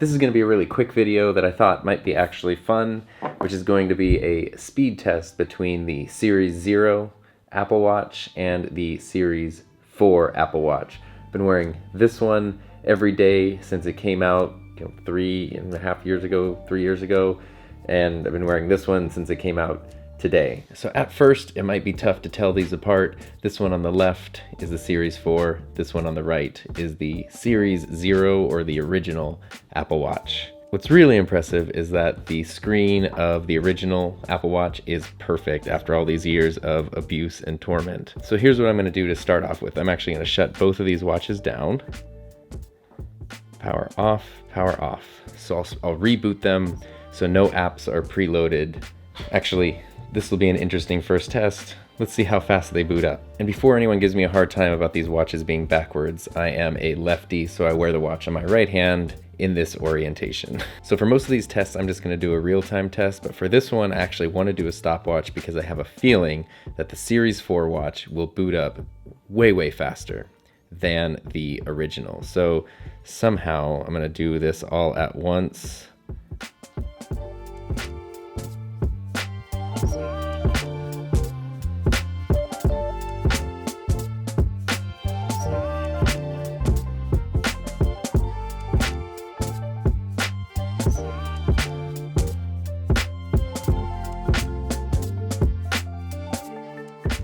This is going to be a really quick video that I thought might be actually fun, which is going to be a speed test between the Series 0 Apple Watch and the Series 4 Apple Watch. I've been wearing this one every day since it came out 3.5 years ago, 3 years ago, and I've been wearing this one since it came out today. So at first it might be tough to tell these apart. This one on the left is the Series 4, this one on the right is the Series 0 or the original Apple Watch. What's really impressive is that the screen of the original Apple Watch is perfect after all these years of abuse and torment. So here's what I'm going to do to start off with. I'm actually going to shut both of these watches down. Power off, power off. So I'll reboot them so no apps are preloaded. Actually, this will be an interesting first test. Let's see how fast they boot up. And before anyone gives me a hard time about these watches being backwards, I am a lefty, so I wear the watch on my right hand in this orientation. So for most of these tests, I'm just gonna do a real-time test, but for this one, I actually wanna do a stopwatch because I have a feeling that the Series 4 watch will boot up way, way faster than the original. So somehow I'm gonna do this all at once.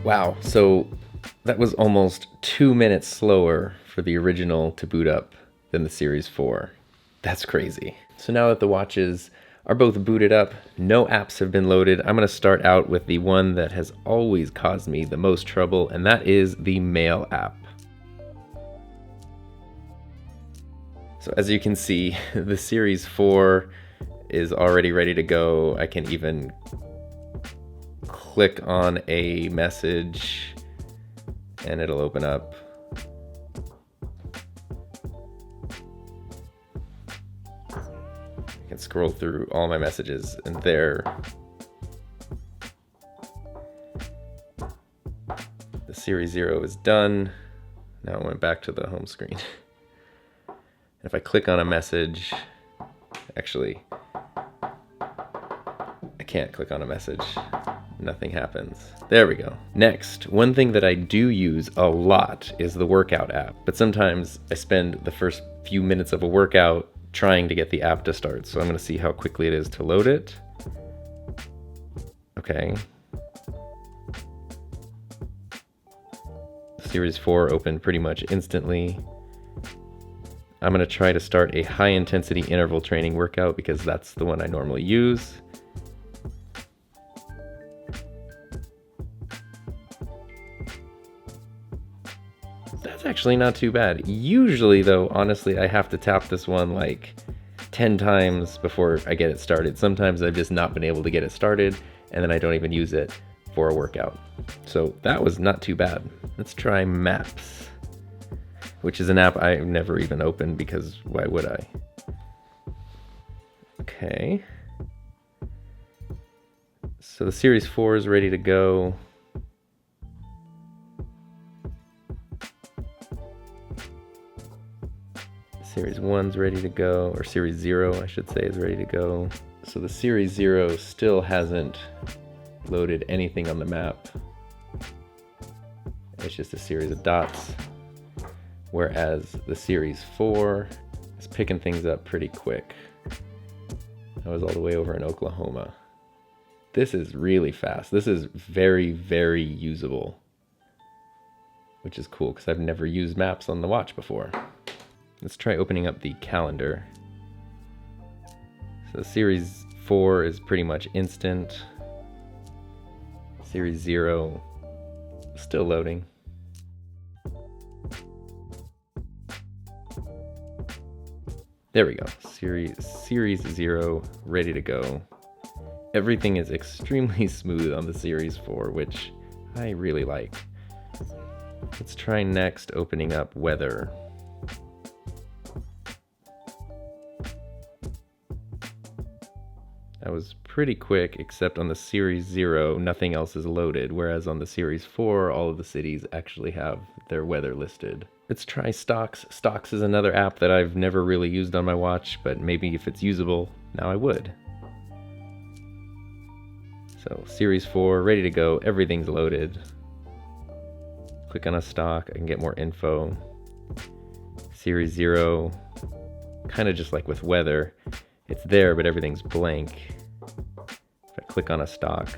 Wow, so that was almost 2 minutes slower for the original to boot up than the Series 4. That's crazy. So now that the watches are both booted up, no apps have been loaded, I'm gonna start out with the one that has always caused me the most trouble, and that is the Mail app. So as you can see, the Series 4 is already ready to go. I can even click on a message and it'll open up. I can scroll through all my messages and there. The Series 0 is done. Now I went back to the home screen. If I click on a message, actually, I can't click on a message. Nothing happens. There we go. Next, one thing that I do use a lot is the workout app, but sometimes I spend the first few minutes of a workout trying to get the app to start. So I'm gonna see how quickly it is to load it. Okay. Series 4 opened pretty much instantly. I'm gonna try to start a high intensity interval training workout because that's the one I normally use. That's actually not too bad. Usually though, honestly, I have to tap this one like 10 times before I get it started. Sometimes I've just not been able to get it started and then I don't even use it for a workout. So that was not too bad. Let's try Maps, which is an app I've never even opened because why would I? Okay. So the Series 4 is ready to go. Series 1's ready to go, or Series 0, I should say, is ready to go. So the Series 0 still hasn't loaded anything on the map. It's just a series of dots. Whereas the Series 4 is picking things up pretty quick. I was all the way over in Oklahoma. This is really fast. This is very, very usable, which is cool because I've never used maps on the watch before. Let's try opening up the calendar. So Series 4 is pretty much instant. Series 0, still loading. There we go. Series 0, ready to go. Everything is extremely smooth on the Series 4, which I really like. Let's try next opening up weather. That was pretty quick, except on the Series 0, nothing else is loaded, whereas on the Series 4, all of the cities actually have their weather listed. Let's try Stocks. Stocks is another app that I've never really used on my watch, but maybe if it's usable, now I would. So Series 4, ready to go. Everything's loaded. Click on a stock, I can get more info. Series 0, kind of just like with weather. It's there, but everything's blank. If I click on a stock,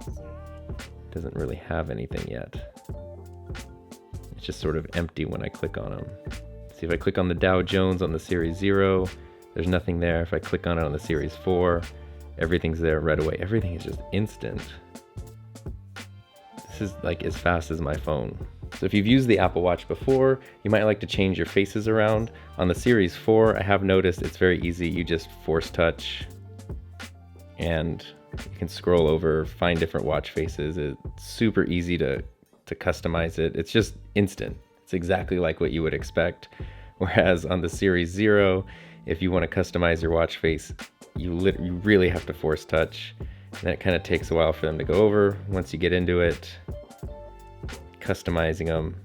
it doesn't really have anything yet. It's just sort of empty when I click on them. See, if I click on the Dow Jones on the Series 0, there's nothing there. If I click on it on the Series 4, everything's there right away. Everything is just instant. This is like as fast as my phone. So if you've used the Apple Watch before, you might like to change your faces around. On the Series 4, I have noticed it's very easy. You just force touch and you can scroll over, find different watch faces. It's super easy to customize it. It's just instant. It's exactly like what you would expect. Whereas on the Series 0, if you want to customize your watch face, you really have to force touch. And then it kind of takes a while for them to go over. Once you get into it, customizing them,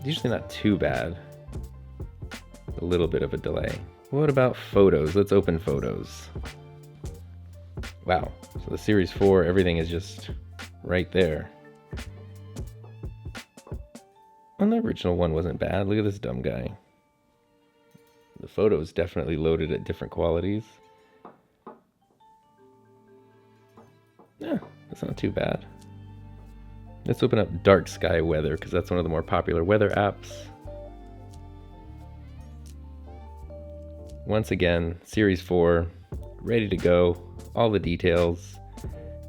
usually not too bad. A little bit of a delay. What about photos? Let's open photos. Wow, so the Series 4, everything is just right there. And the original one wasn't bad. Look at this dumb guy. The photos definitely loaded at different qualities. Yeah, that's not too bad. Let's open up dark sky weather because that's one of the more popular weather apps. Once again, Series 4, ready to go. All the details.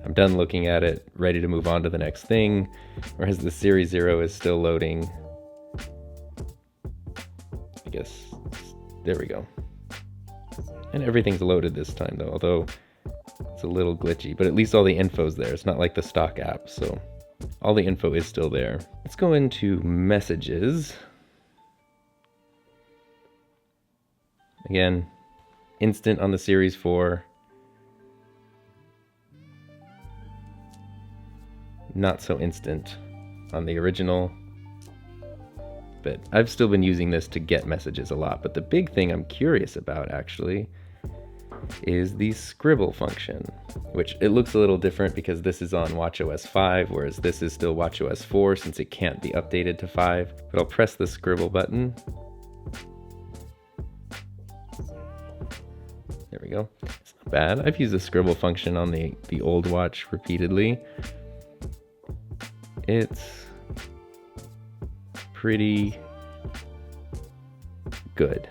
I'm done looking at it, ready to move on to the next thing. Whereas the Series 0 is still loading. I guess, there we go. And everything's loaded this time though, although it's a little glitchy, but at least all the info's there. It's not like the stock app, so all the info is still there. Let's go into messages. Again, instant on the Series 4. Not so instant on the original. But I've still been using this to get messages a lot. But the big thing I'm curious about actually is the scribble function, which it looks a little different because this is on watchOS 5, whereas this is still watchOS 4 since it can't be updated to 5. But I'll press the scribble button. There we go. It's not bad. I've used the scribble function on the old watch repeatedly. It's pretty good.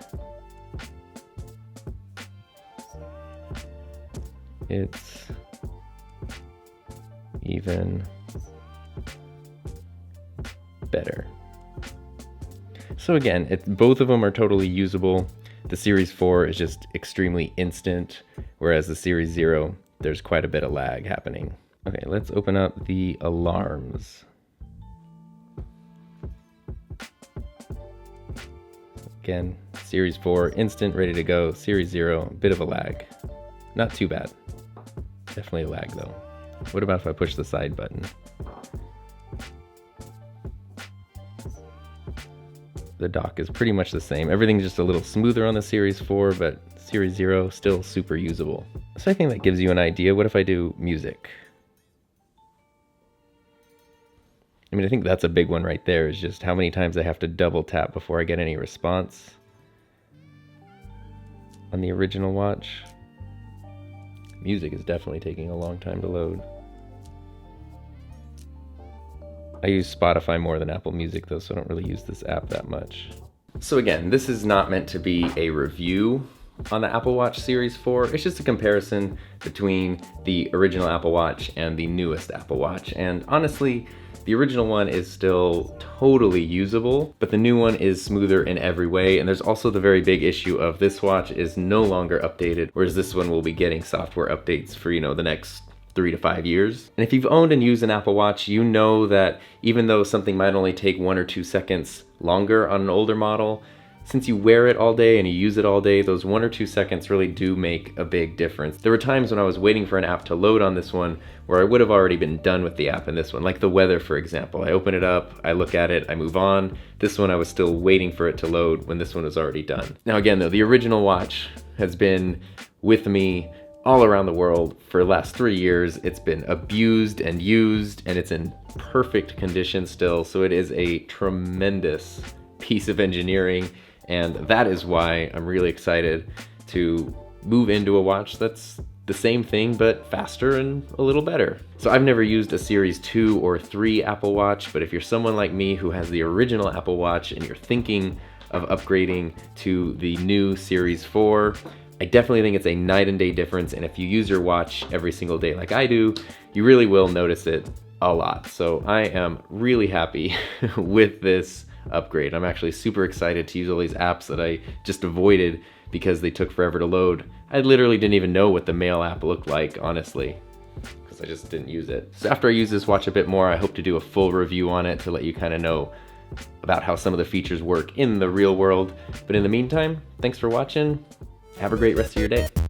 It's even better. So again, both of them are totally usable. The Series 4 is just extremely instant, whereas the Series 0, there's quite a bit of lag happening. Okay, let's open up the alarms. Again, Series 4, instant, ready to go. Series 0, bit of a lag. Not too bad. Definitely a lag though. What about if I push the side button? The dock is pretty much the same. Everything's just a little smoother on the Series 4, but Series 0 still super usable. So I think that gives you an idea. What if I do music? I mean, I think that's a big one right there, is just how many times I have to double tap before I get any response on the original watch. Music is definitely taking a long time to load. I use Spotify more than Apple Music though, so I don't really use this app that much. So again, this is not meant to be a review on the Apple Watch Series 4. It's just a comparison between the original Apple Watch and the newest Apple Watch. And honestly, the original one is still totally usable, but the new one is smoother in every way. And there's also the very big issue of this watch is no longer updated, whereas this one will be getting software updates for, the next 3 to 5 years. And if you've owned and used an Apple Watch, you know that even though something might only take 1 or 2 seconds longer on an older model, since you wear it all day and you use it all day, those 1 or 2 seconds really do make a big difference. There were times when I was waiting for an app to load on this one where I would have already been done with the app in this one, like the weather, for example. I open it up, I look at it, I move on. This one I was still waiting for it to load when this one was already done. Now again though, the original watch has been with me all around the world for the last 3 years. It's been abused and used, and it's in perfect condition still, so it is a tremendous piece of engineering, and that is why I'm really excited to move into a watch that's the same thing but faster and a little better. So I've never used a Series 2 or 3 Apple Watch, but if you're someone like me who has the original Apple Watch and you're thinking of upgrading to the new Series 4, I definitely think it's a night and day difference, and if you use your watch every single day like I do, you really will notice it a lot. So I am really happy with this upgrade. I'm actually super excited to use all these apps that I just avoided because they took forever to load. I literally didn't even know what the Mail app looked like, honestly, because I just didn't use it. So after I use this watch a bit more, I hope to do a full review on it to let you kind of know about how some of the features work in the real world. But in the meantime, thanks for watching. Have a great rest of your day.